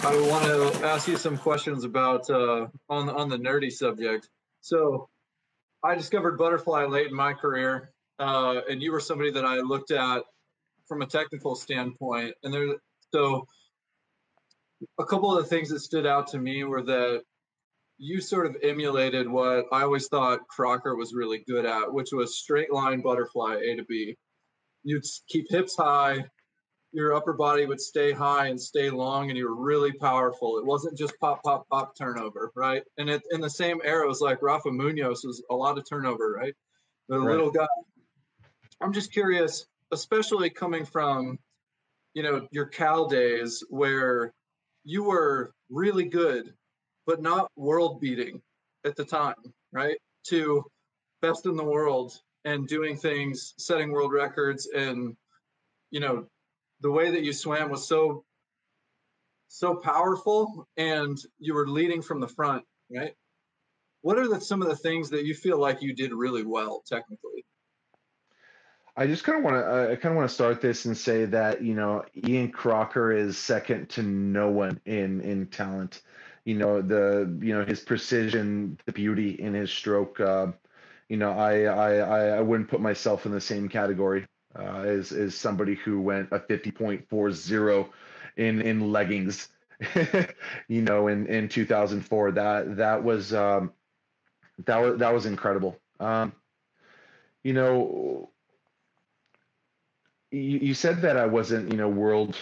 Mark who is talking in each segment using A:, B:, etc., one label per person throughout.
A: I want to ask you some questions about on the nerdy subject. So I discovered butterfly late in my career, and you were somebody that I looked at from a technical standpoint. And so a couple of the things that stood out to me were that you sort of emulated what I always thought Crocker was really good at, which was straight line butterfly A to B. You'd keep hips high, your upper body would stay high and stay long, and you were really powerful. It wasn't just pop, pop, pop turnover, right? And in the same era, it was like Rafa Munoz was a lot of turnover, right? The little guy. I'm just curious, especially coming from, your Cal days where you were really good, but not world beating at the time, right? To best in the world and doing things, setting world records, and, the way that you swam was so powerful, and you were leading from the front, right? What are some of the things that you feel like you did really well technically?
B: I just kind of want to start this and say that Ian Crocker is second to no one in talent. His precision, the beauty in his stroke. I wouldn't put myself in the same category as somebody who went a 50.40 in leggings. In 2004. That was incredible. You said that I wasn't, world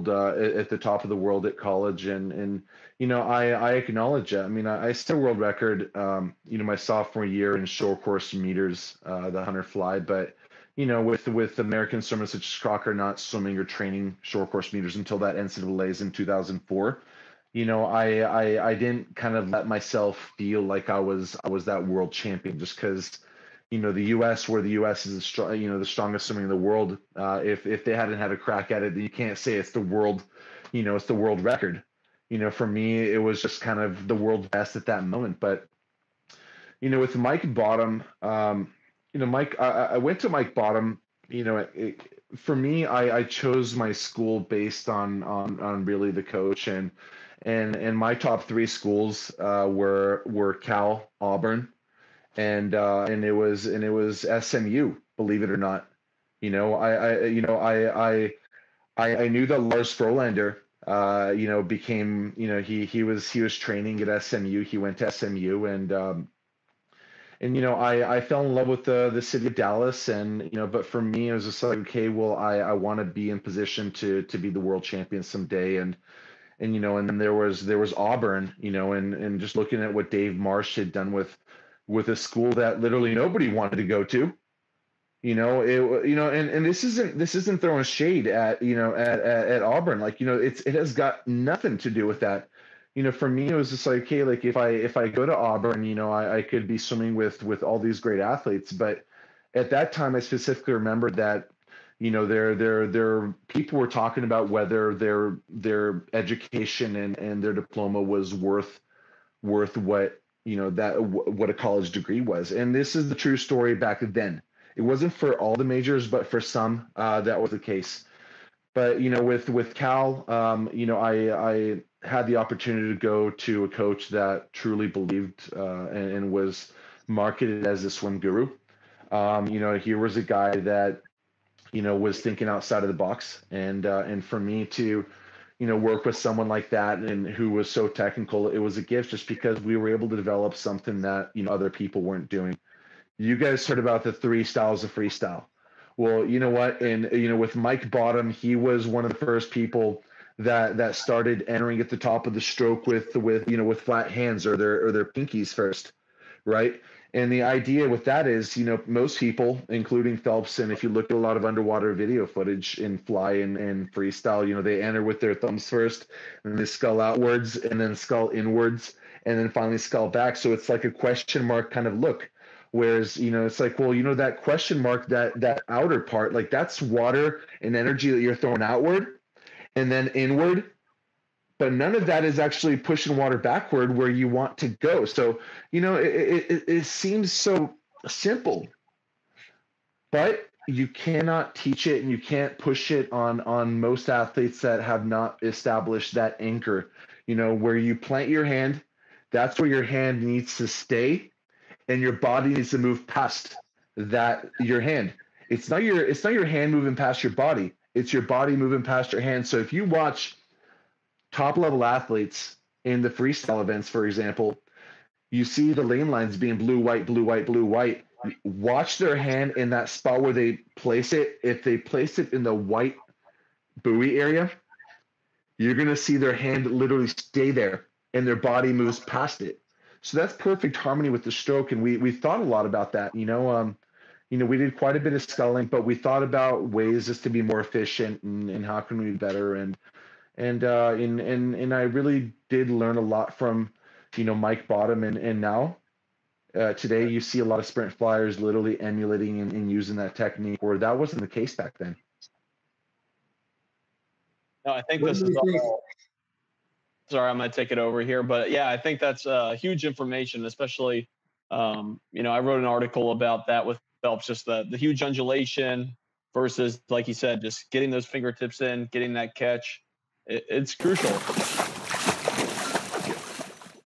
B: at the top of the world at college, and I acknowledge that. I mean, I set a world record, my sophomore year in short course meters, the 100 fly, but with American swimmers such as Crocker not swimming or training short course meters until that NCAA's in 2004. I didn't kind of let myself feel like I was that world champion just because. The U.S., where the U.S. is the strongest swimming in the world. If they hadn't had a crack at it, then you can't say it's the world, it's the world record. For me, it was just kind of the world's best at that moment. But with Mike Bottom, Mike, I went to Mike Bottom. For me, I chose my school based on really the coach, and my top three schools were Cal, Auburn. And it was SMU, believe it or not. I knew that Lars Frolander, became, he was training at SMU. He went to SMU, and I fell in love with the city of Dallas, and but for me it was just like, okay, well, I want to be in position to be the world champion someday, and then there was Auburn, and just looking at what Dave Marsh had done with a school that literally nobody wanted to go to, and this isn't throwing shade at at Auburn, like, it has got nothing to do with that. For me, it was just like, okay, like if I go to Auburn, I could be swimming with all these great athletes, but at that time I specifically remembered that their people were talking about whether their education and their diploma was worth what what a college degree was. And this is the true story back then. It wasn't for all the majors, but for some, that was the case. But, with Cal, I had the opportunity to go to a coach that truly believed and was marketed as a swim guru. Here was a guy that, was thinking outside of the box. And for me to, work with someone like that and who was so technical, it was a gift just because we were able to develop something that, other people weren't doing. You guys heard about the 3 styles of freestyle. Well, you know what? And, with Mike Bottom, he was one of the first people that started entering at the top of the stroke with flat hands or their pinkies first. Right. And the idea with that is, most people, including Phelps, and if you look at a lot of underwater video footage in fly and freestyle, they enter with their thumbs first, and they scull outwards, and then scull inwards, and then finally scull back. So it's like a question mark kind of look. Whereas, it's like, well, that question mark, that outer part, like that's water and energy that you're throwing outward and then inward. But none of that is actually pushing water backward where you want to go. So, it seems so simple, but you cannot teach it and you can't push it on most athletes that have not established that anchor. Where you plant your hand, that's where your hand needs to stay, and your body needs to move past that your hand. It's not your hand moving past your body. It's your body moving past your hand. So if you watch top level athletes in the freestyle events, for example, you see the lane lines being blue, white, blue, white, blue, white. Watch their hand in that spot where they place it. If they place it in the white buoy area, you're going to see their hand literally stay there and their body moves past it. So that's perfect harmony with the stroke. And we thought a lot about that. We did quite a bit of sculling, but we thought about ways just to be more efficient and how can we be better. And I really did learn a lot from, Mike Bottom. And now today you see a lot of sprint flyers literally emulating and using that technique, where that wasn't the case back then.
C: No, I think this is all. Sorry, I'm going to take it over here. But yeah, I think that's huge information, especially, I wrote an article about that with Phelps, just the huge undulation versus, like you said, just getting those fingertips in, getting that catch. It's crucial.